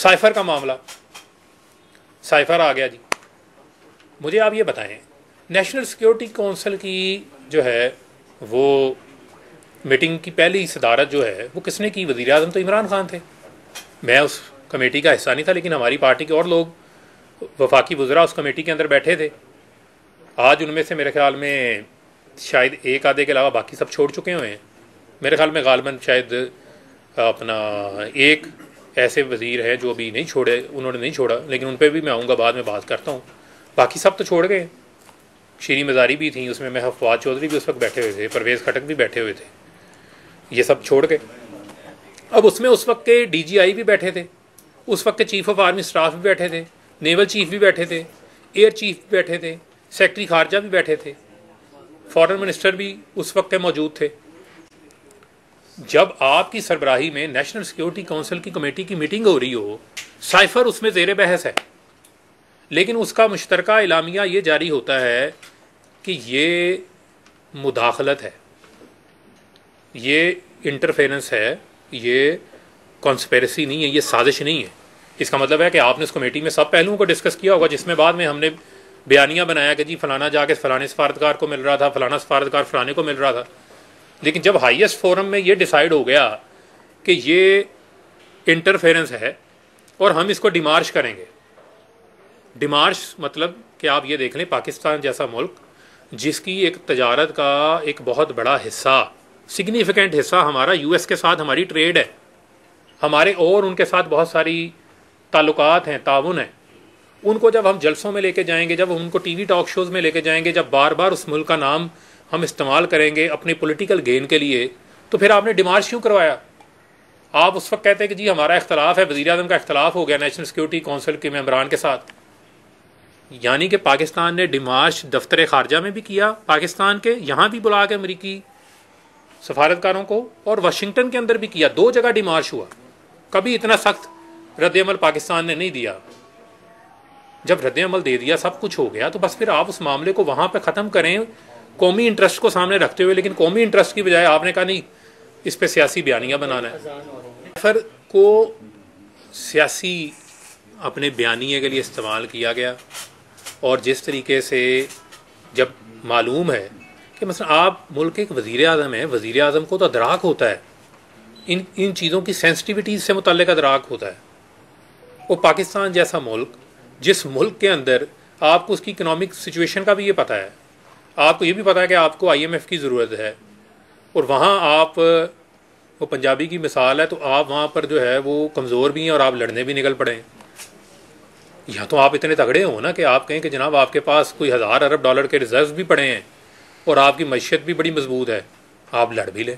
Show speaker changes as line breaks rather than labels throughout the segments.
Cipher का मामला, cipher आ गया जी। मुझे आप ये बताएं, नेशनल सिक्योरिटी काउंसिल की जो है वो मीटिंग की पहली सदारत जो है वो किसने की? वज़ीर आज़म तो इमरान खान थे। मैं उस कमेटी का हिस्सा नहीं था, लेकिन हमारी पार्टी के और लोग वफाकी वज़रा उस कमेटी के अंदर बैठे थे। आज उनमें से मेरे ख्याल में शायद एक आधे के अलावा बाकी सब छोड़ चुके हुए हैं। मेरे ख्याल में गालिबन शायद अपना एक ऐसे वज़ीर हैं जो अभी नहीं छोड़े, उन्होंने नहीं छोड़ा, लेकिन उन पर भी मैं आऊँगा, बाद में बात करता हूँ। बाकी सब तो छोड़ गए। शीरी मज़ारी भी थी उसमें, मैं फवाद चौधरी भी उस वक्त बैठे हुए थे, परवेज़ खटक भी बैठे हुए थे, ये सब छोड़ गए। अब उसमें उस वक्त के DGI भी बैठे थे, उस वक्त के चीफ ऑफ आर्मी स्टाफ भी बैठे थे, नेवल चीफ भी बैठे थे, एयर चीफ भी बैठे थे, सेक्रेटरी खारजा भी बैठे थे, फॉरेन मिनिस्टर भी उस वक्त के मौजूद थे। जब आपकी सरबराही में नेशनल सिक्योरिटी काउंसिल की कमेटी की मीटिंग हो रही हो, साइफर उसमें ज़ेर बहस है, लेकिन उसका मुश्तरका इलामिया ये जारी होता है कि ये मुदाखलत है, ये इंटरफेरेंस है, ये कॉन्स्पेरेसी नहीं है, ये साजिश नहीं है। इसका मतलब है कि आपने उस कमेटी में सब पहलुओं को डिस्कस किया होगा, जिसमें बाद में हमने बयानिया बनाया कि जी फलाना जाके फलाने सफारतकार को मिल रहा था, फलाना सफारतकार फलाने को मिल रहा था। लेकिन जब हाईएस्ट फोरम में ये डिसाइड हो गया कि ये इंटरफेरेंस है और हम इसको डिमार्श करेंगे, डिमार्श मतलब कि आप ये देख लें, पाकिस्तान जैसा मुल्क जिसकी एक तजारत का एक बहुत बड़ा हिस्सा, सिग्निफिकेंट हिस्सा हमारा US के साथ हमारी ट्रेड है, हमारे और उनके साथ बहुत सारी ताल्लुकात हैं, ताउन है, उनको जब हम जलसों में लेके जाएंगे, जब उनको TV टॉक शोज़ में लेके जाएंगे, जब बार बार उस मुल्क का नाम हम इस्तेमाल करेंगे अपने पॉलिटिकल गेन के लिए, तो फिर आपने डिमार्श क्यों करवाया? आप उस वक्त कहते हैं कि जी हमारा इख्तलाफ है, वज़ीर आज़म का इख्तलाफ हो गया नेशनल सिक्योरिटी काउंसिल के मेंबरान के साथ। यानी कि पाकिस्तान ने डिमार्श दफ्तर खारजा में भी किया, पाकिस्तान के यहाँ भी बुला के अमरीकी सफारतकारों को, और वाशिंगटन के अंदर भी किया। 2 जगह डिमार्श हुआ। कभी इतना सख्त रद्द-ए-अमल पाकिस्तान ने नहीं दिया। जब रद्द-ए-अमल दे दिया, सब कुछ हो गया, तो बस फिर आप उस मामले को वहाँ पर ख़त्म करें कौमी इंटरेस्ट को सामने रखते हुए। लेकिन कौमी इंटरेस्ट की बजाय आपने कहा नहीं, इस पर सियासी बयानियाँ बनाना है। फिर को सियासी अपने बयानिए के लिए इस्तेमाल किया गया, और जिस तरीके से जब मालूम है कि मतलब आप मुल्क एक वज़ीर आज़म है, वज़ीर आज़म को तो अदराक होता है, इन चीज़ों की सेंसिटिविटीज़ से मुतल्लिक़ अदराक होता है। वो पाकिस्तान जैसा मुल्क, जिस मुल्क के अंदर आपको उसकी इकनॉमिक सिचुएशन का भी ये पता है, आपको ये भी पता है कि आपको IMF की ज़रूरत है, और वहाँ आप, वो पंजाबी की मिसाल है, तो आप वहाँ पर जो है वो कमज़ोर भी हैं और आप लड़ने भी निकल पड़े। या तो आप इतने तगड़े हो ना कि आप कहें कि जनाब आपके पास कोई 1000 अरब डॉलर के रिजर्व भी पड़े हैं और आपकी मैशियत भी बड़ी मजबूत है, आप लड़ भी लें।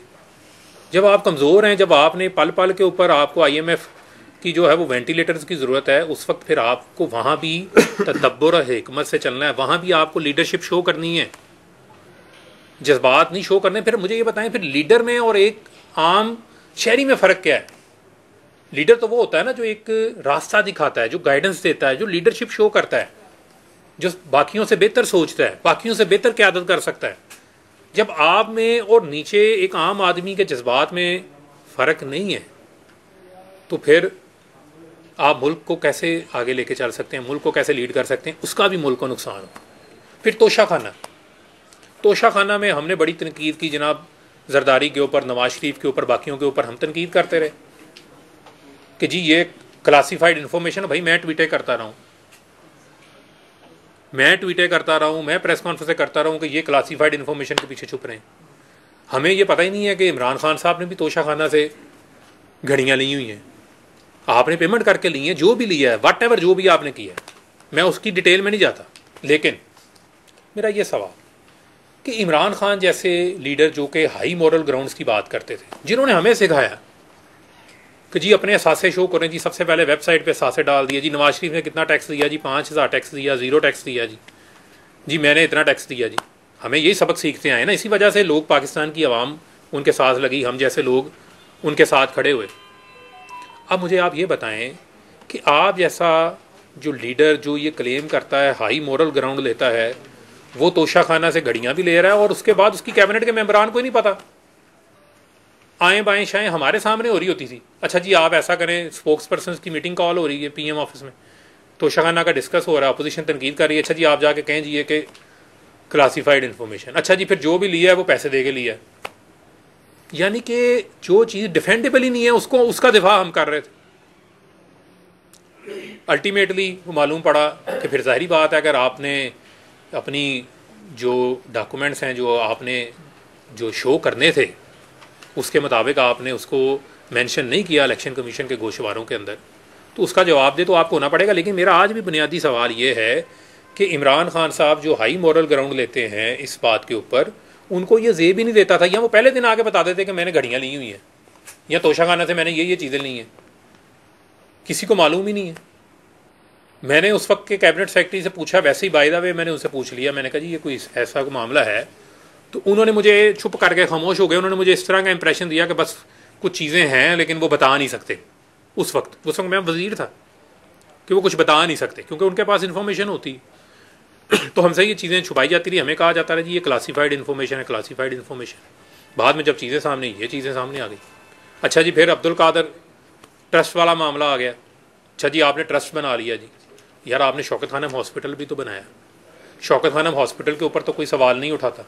जब आप कमज़ोर हैं, जब आपने पल पल के ऊपर आपको IMF की जो है वो वेंटिलेटर्स की ज़रूरत है, उस वक्त फिर आपको वहाँ भी तदब्बुर और हिकमत से चलना है, वहाँ भी आपको लीडरशिप शो करनी है, जज्बात नहीं शो करने। फिर मुझे ये बताएं, फिर लीडर में और एक आम शहरी में फ़र्क क्या है? लीडर तो वो होता है ना जो एक रास्ता दिखाता है, जो गाइडेंस देता है, जो लीडरशिप शो करता है, जो बाकियों से बेहतर सोचता है, बाकियों से बेहतर क़यादत कर सकता है। जब आप में और नीचे एक आम आदमी के जज्बात में फ़र्क नहीं है, तो फिर आप मुल्क को कैसे आगे लेके चल सकते हैं, मुल्क को कैसे लीड कर सकते हैं? उसका भी मुल्क को नुकसान हो। फिर तोशा खाना में हमने बड़ी तनकीद की जनाब, जरदारी के ऊपर, नवाज शरीफ के ऊपर, बाकियों के ऊपर हम तनकीद करते रहे कि जी ये क्लासीफाइड इन्फॉर्मेशन। भाई मैं ट्वीटें करता रहा हूँ, मैं प्रेस कॉन्फ्रेंस करता रहा हूँ कि ये क्लासीफाइड इन्फॉर्मेशन के पीछे छुप रहे हैं। हमें ये पता ही नहीं है कि इमरान खान साहब ने भी तोशा खाना से घड़ियाँ ली हुई हैं, आपने पेमेंट करके ली है, जो भी लिया है, वट एवर जो भी आपने किया है, मैं उसकी डिटेल में नहीं जाता। लेकिन मेरा ये सवाल कि इमरान खान जैसे लीडर जो कि हाई मॉरल ग्राउंड्स की बात करते थे, जिन्होंने हमें सिखाया कि जी अपने असासे शो करें, जी सबसे पहले वेबसाइट पे असासे डाल दिया, जी नवाज शरीफ ने कितना टैक्स दिया, जी 5000 टैक्स दिया, 0 टैक्स दिया, जी मैंने इतना टैक्स दिया। जी हमें यही सबक सीखते आए ना, इसी वजह से लोग, पाकिस्तान की आवाम उनके साथ लगी, हम जैसे लोग उनके साथ खड़े हुए। अब मुझे आप ये बताएं कि आप जैसा जो लीडर जो ये क्लेम करता है, हाई मॉरल ग्राउंड लेता है, वो तोशा खाना से घड़ियाँ भी ले रहा है और उसके बाद उसकी कैबिनेट के मेंबरान को ही नहीं पता। आए बाएं शाएं हमारे सामने हो रही होती थी। अच्छा जी आप ऐसा करें, स्पोक्स पर्सन की मीटिंग कॉल हो रही है पीएम ऑफिस में, तो शगाना का डिस्कस हो रहा है, अपोजिशन तनकीद कर रही है, अच्छा जी आप जाके कहें जी ये कि क्लासीफाइड इन्फॉर्मेशन, अच्छा जी फिर जो भी लिया है वो पैसे दे के लिया है। यानी कि जो चीज़ डिफेंडेबल ही नहीं है उसको, उसका दिफा हम कर रहे थे। अल्टीमेटली वो मालूम पड़ा कि फिर जाहिर बात है, अगर आपने अपनी जो डॉक्यूमेंट्स हैं जो आपने जो शो करने थे उसके मुताबिक आपने उसको मेंशन नहीं किया इलेक्शन कमीशन के गोशवारों के अंदर, तो उसका जवाब दे तो आपको होना पड़ेगा। लेकिन मेरा आज भी बुनियादी सवाल ये है कि इमरान खान साहब जो हाई मॉरल ग्राउंड लेते हैं इस बात के ऊपर, उनको ये जेब ही नहीं देता था, या वो पहले दिन आके बता देते कि मैंने घड़ियाँ ली हुई हैं या तोशाखाना से मैंने ये चीज़ें ली हैं, किसी को मालूम ही नहीं है। मैंने उस वक्त के कैबिनेट सेक्रेटरी से पूछा, वैसे ही बाय द वे मैंने उनसे पूछ लिया, मैंने कहा जी ये कोई ऐसा कोई मामला है, तो उन्होंने मुझे चुप करके खामोश हो गए। उन्होंने मुझे इस तरह का इंप्रेशन दिया कि बस कुछ चीज़ें हैं लेकिन वो बता नहीं सकते। उस वक्त मैं वजीर था कि वो कुछ बता नहीं सकते क्योंकि उनके पास इंफॉर्मेशन होती तो हमसे ये चीज़ें छुपाई जाती रही, हमें कहा जाता रहा जी ये क्लासीफाइड इन्फॉर्मेशन है, क्लासीफाइड इन्फॉर्मेशन। बाद में जब चीज़ें सामने, ये चीज़ें सामने आ गई। अच्छा जी फिर अब्दुल कादर ट्रस्ट वाला मामला आ गया, अच्छा जी आपने ट्रस्ट बना लिया जी, यार आपने शौकत खानम हॉस्पिटल भी तो बनाया, शौकत खानम हॉस्पिटल के ऊपर तो कोई सवाल नहीं उठाता,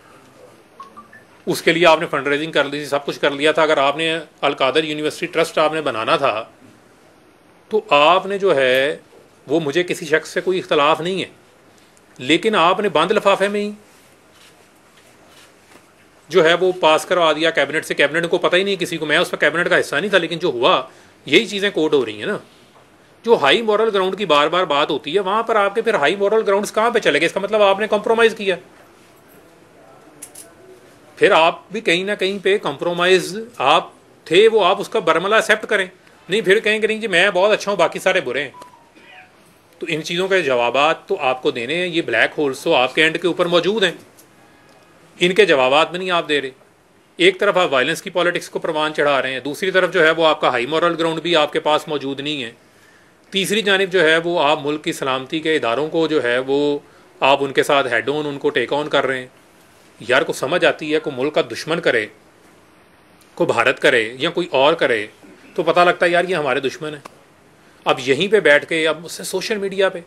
उसके लिए आपने फंड रेजिंग कर ली थी, सब कुछ कर लिया था। अगर आपने अल कादर यूनिवर्सिटी ट्रस्ट आपने बनाना था तो आपने जो है वो, मुझे किसी शख्स से कोई इख्तलाफ नहीं है, लेकिन आपने बंद लिफाफे में ही जो है वो पास करवा दिया कैबिनेट से। कैबिनेट को पता ही नहीं किसी को, मैं उस पर कैबिनेट का हिस्सा नहीं था, लेकिन जो हुआ यही चीज़ें कोड हो रही हैं ना। जो हाई मॉरल ग्राउंड की बार बार बात होती है वहां पर आपके फिर हाई मॉरल ग्राउंड्स कहाँ पे चले गए? इसका मतलब आपने कॉम्प्रोमाइज़ किया। फिर आप भी कहीं ना कहीं पे कॉम्प्रोमाइज़ आप थे, वो आप उसका बरमला एक्सेप्ट करें, नहीं फिर कहेंगे नहीं जी मैं बहुत अच्छा हूँ बाकी सारे बुरे हैं। तो इन चीज़ों के जवाबात तो आपको देने हैं, ये ब्लैक होल्स तो आपके एंड के ऊपर मौजूद हैं, इनके जवाबात में नहीं आप दे रहे। एक तरफ आप वायलेंस की पॉलिटिक्स को परवान चढ़ा रहे हैं, दूसरी तरफ जो है वो आपका हाई मॉरल ग्राउंड भी आपके पास मौजूद नहीं है, तीसरी जानिब जो है वो आप मुल्क की सलामती के इदारों को जो है वो आप उनके साथ हेड ऑन, उनको टेक ऑन कर रहे हैं। यार को समझ आती है, को मुल्क का दुश्मन करे, को भारत करे या कोई और करे तो पता लगता है यार ये हमारे दुश्मन है। अब यहीं पे बैठ के, अब उससे सोशल मीडिया पे,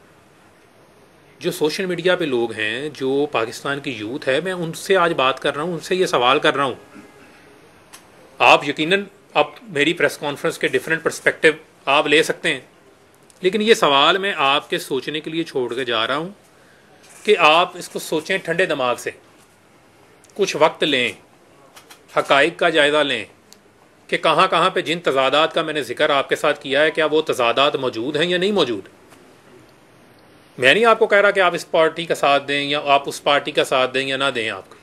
जो सोशल मीडिया पे लोग हैं, जो पाकिस्तान की यूथ है, मैं उनसे आज बात कर रहा हूँ, उनसे ये सवाल कर रहा हूँ। आप यकीनन अब मेरी प्रेस कॉन्फ्रेंस के डिफरेंट पर्सपेक्टिव आप ले सकते हैं, लेकिन ये सवाल मैं आपके सोचने के लिए छोड़ के जा रहा हूँ कि आप इसको सोचें ठंडे दिमाग से, कुछ वक्त लें, हकाइक का जायज़ा लें कि कहाँ कहाँ पे जिन तजादात का मैंने जिक्र आपके साथ किया है क्या वो तजादात मौजूद हैं या नहीं मौजूद। मैं नहीं आपको कह रहा कि आप इस पार्टी का साथ दें या आप उस पार्टी का साथ दें या ना दें। आपको